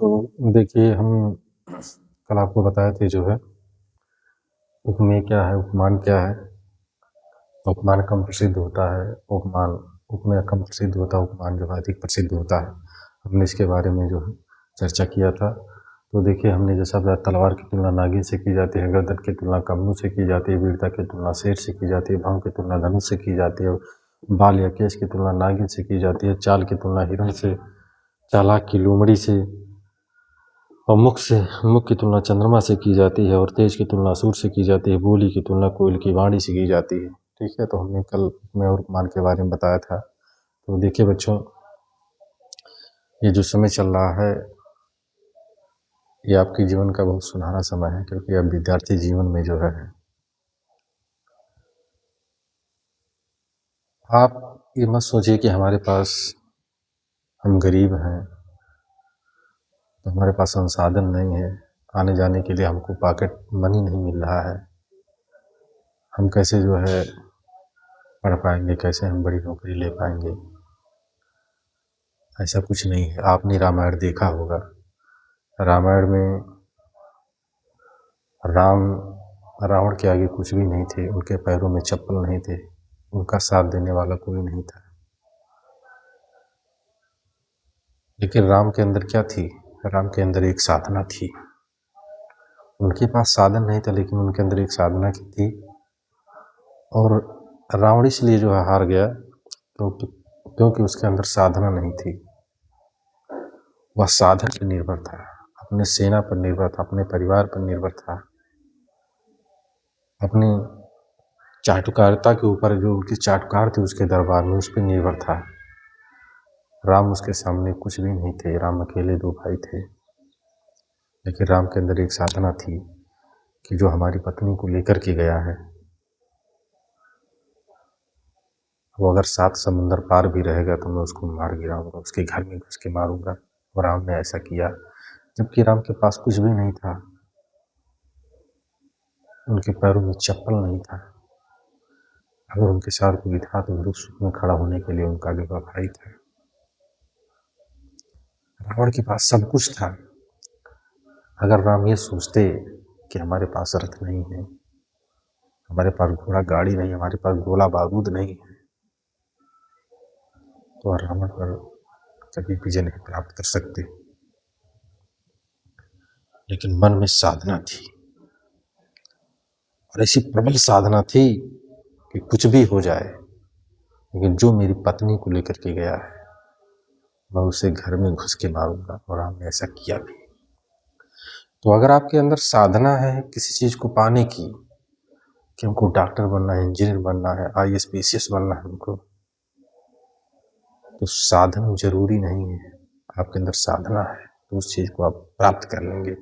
तो देखिए हम कल आपको बताए थे जो है उपमेय क्या है, उपमान क्या है। उपमान कम प्रसिद्ध होता है, उपमेय कम प्रसिद्ध होता है, उपमान जो है अधिक प्रसिद्ध होता है। हमने इसके बारे में जो है चर्चा किया था। तो देखिए हमने जैसा बताया, तलवार की तुलना नागिन से की जाती है, गर्दन की तुलना कमरू से की जाती है, वीरता की तुलना शेर से की जाती है, भौं की तुलना धनुष से की जाती है, बाल या केश की तुलना नागिन से की जाती है, चाल की तुलना हिरण से, चालाक की लोमड़ी से, और मुख की तुलना चंद्रमा से की जाती है, और तेज की तुलना सूर से की जाती है, बोली की तुलना कोयल की वाणी से की जाती है। ठीक है, तो हमने कल उपमेय और उपमान के बारे में बताया था। तो देखिए बच्चों, ये जो समय चल रहा है ये आपके जीवन का बहुत सुनहरा समय है, क्योंकि अब विद्यार्थी जीवन में जो है आप ये मत सोचिए कि हम गरीब हैं तो हमारे पास संसाधन नहीं है, आने जाने के लिए हमको पॉकेट मनी नहीं मिल रहा है, हम कैसे जो है पढ़ पाएंगे, कैसे हम बड़ी नौकरी ले पाएंगे। ऐसा कुछ नहीं है। आपने रामायण देखा होगा, रामायण में राम रावण के आगे कुछ भी नहीं थे, उनके पैरों में चप्पल नहीं थे, उनका साथ देने वाला कोई नहीं था। लेकिन राम के अंदर क्या थी? राम के अंदर एक साधना थी। उनके पास साधन नहीं था, लेकिन उनके अंदर एक साधना की थी। और रावण इसलिए जो है हार गया क्योंकि उसके अंदर साधना नहीं थी। वह साधन पर निर्भर था, अपने सेना पर निर्भर था, अपने परिवार पर निर्भर था, अपनी चाटुकारिता के ऊपर, जो उनकी चाटुकार थी उसके दरबार में, उस पर निर्भर था। राम उसके सामने कुछ भी नहीं थे, राम अकेले दो भाई थे। लेकिन राम के अंदर एक साधना थी कि जो हमारी पत्नी को लेकर के गया है, वो अगर 7 समुंदर पार भी रहेगा तो मैं उसको मार गिराऊंगा, उसके घर में घुस के मारूंगा। और राम ने ऐसा किया, जबकि राम के पास कुछ भी नहीं था, उनके पैरों में चप्पल नहीं था। अगर उनके साथ कोई था तो दुख सुख में खड़ा होने के लिए उनका आगे भाई था। रावण के पास सब कुछ था। अगर राम ये सोचते कि हमारे पास रथ नहीं है, हमारे पास घोड़ा गाड़ी नहीं, हमारे पास गोला बारूद नहीं है, तो रावण पर कभी विजय नहीं प्राप्त कर सकते। लेकिन मन में साधना थी, और ऐसी प्रबल साधना थी कि कुछ भी हो जाए, लेकिन जो मेरी पत्नी को लेकर के गया है मैं उसे घर में घुस के मारूंगा। और राम ने ऐसा किया भी। तो अगर आपके अंदर साधना है किसी चीज को पाने की, कि हमको डॉक्टर बनना है, इंजीनियर बनना है, IAS PCS बनना है हमको, तो साधन जरूरी नहीं है। आपके अंदर साधना है तो उस चीज को आप प्राप्त कर लेंगे।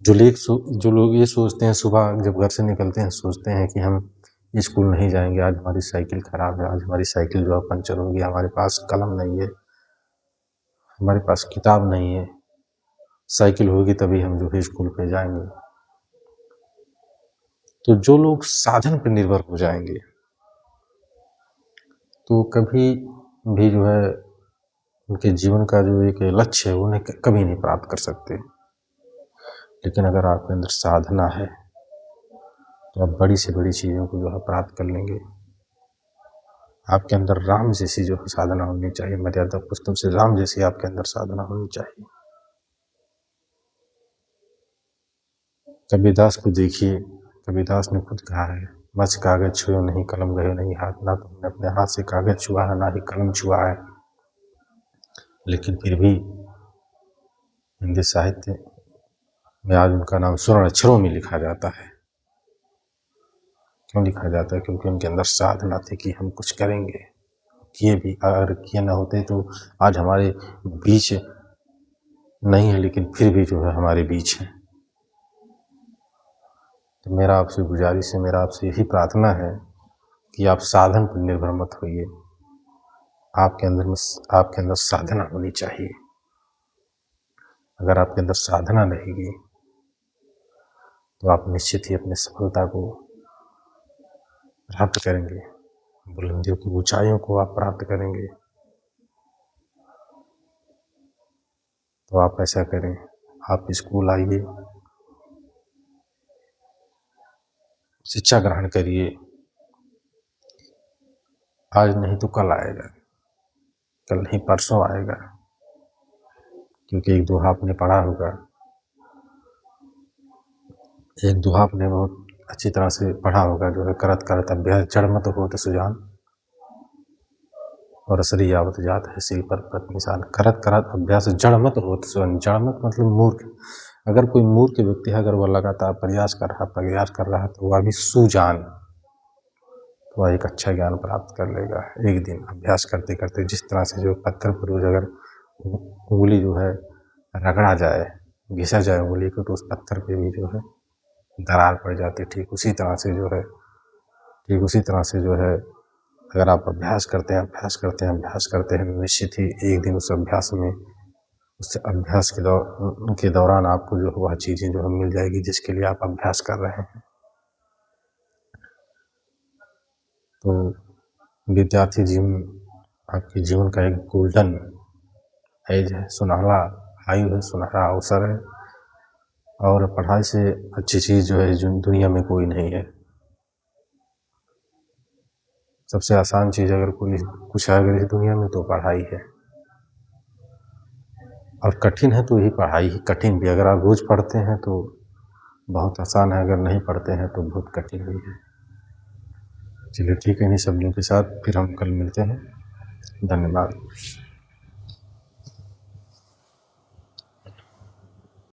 जो लोग ये सोचते हैं, सुबह जब घर से निकलते हैं सोचते हैं कि हम स्कूल नहीं जाएंगे, आज हमारी साइकिल खराब है, आज हमारी साइकिल जो है पंचर होगी, हमारे पास कलम नहीं है, हमारे पास किताब नहीं है, साइकिल होगी तभी हम जो है स्कूल पे जाएंगे। तो जो लोग साधन पर निर्भर हो जाएंगे तो कभी भी जो है उनके जीवन का जो एक लक्ष्य है उन्हें कभी नहीं प्राप्त कर सकते। लेकिन अगर आपके अंदर साधना है तो आप बड़ी से बड़ी चीज़ों को जो है प्राप्त कर लेंगे। आपके अंदर राम जैसी जो साधना होनी चाहिए, मर्यादा पुरुषोत्तम से राम जैसी आपके अंदर साधना होनी चाहिए। कबीरदास को देखिए, कबीरदास ने खुद कहा है, मच कागज छुओ नहीं, कलम गयो नहीं हाथ, ना तुमने अपने हाथ से कागज छुआ है, ना ही कलम छुआ है। लेकिन फिर भी हिंदी साहित्य में आज उनका नाम स्वर्ण अक्षरों में लिखा जाता है। क्यों लिखा जाता है? क्योंकि उनके अंदर साधना थी कि हम कुछ करेंगे। किए भी, अगर किए ना होते तो आज हमारे बीच नहीं है, लेकिन फिर भी जो है हमारे बीच है। तो मेरा आपसे गुजारिश है, मेरा आपसे यही प्रार्थना है कि आप साधन पर निर्भर मत होइए। आपके अंदर साधना होनी चाहिए। अगर आपके अंदर साधना रहेगी तो आप निश्चित ही अपनी सफलता को प्राप्त करेंगे, बुलंदियों की ऊंचाइयों को आप प्राप्त करेंगे। तो आप ऐसा करें, आप स्कूल आइए, शिक्षा ग्रहण करिए। आज नहीं तो कल आएगा, कल नहीं परसों आएगा, क्योंकि एक दोहा आपने पढ़ा होगा, एक दोहा आपने बहुत अच्छी तरह से पढ़ा होगा, जो है करत करत अभ्यास जड़ मत होत सुजान, और असरी आवत जात है सिल पर प्रत निशान। करत करत अभ्यास जड़ मत होत सुजान। जड़ मत मतलब मूर्ख। अगर कोई मूर्ख व्यक्ति है, अगर वह लगातार प्रयास कर रहा है तो वह भी सुजान, तो वह एक अच्छा ज्ञान प्राप्त कर लेगा। एक दिन अभ्यास करते करते जिस तरह से जो पत्थर पर रोज अगर उंगली जो है रगड़ा जाए, घिसा जाए उंगली को, तो उस पत्थर पे भी जो है दरार पड़ जाती है। ठीक उसी तरह से जो है अगर आप अभ्यास करते हैं, निश्चित ही एक दिन उस अभ्यास के दौरान आपको जो वह चीज़ें जो है मिल जाएगी जिसके लिए आप अभ्यास कर रहे हैं। तो विद्यार्थी जीवन आपके जीवन का एक गोल्डन एज है, सुनहरा आयु है, सुनहरा अवसर है, और पढ़ाई से अच्छी चीज़ जो है दुनिया में कोई नहीं है। सबसे आसान चीज़ अगर कोई कुछ है अगर इस दुनिया में तो पढ़ाई है, और कठिन है तो यही पढ़ाई ही कठिन भी। अगर आप रोज पढ़ते हैं तो बहुत आसान है, अगर नहीं पढ़ते हैं तो बहुत कठिन भी है। चलिए ठीक है, इन्हीं शब्दों के साथ फिर हम कल मिलते हैं। धन्यवाद।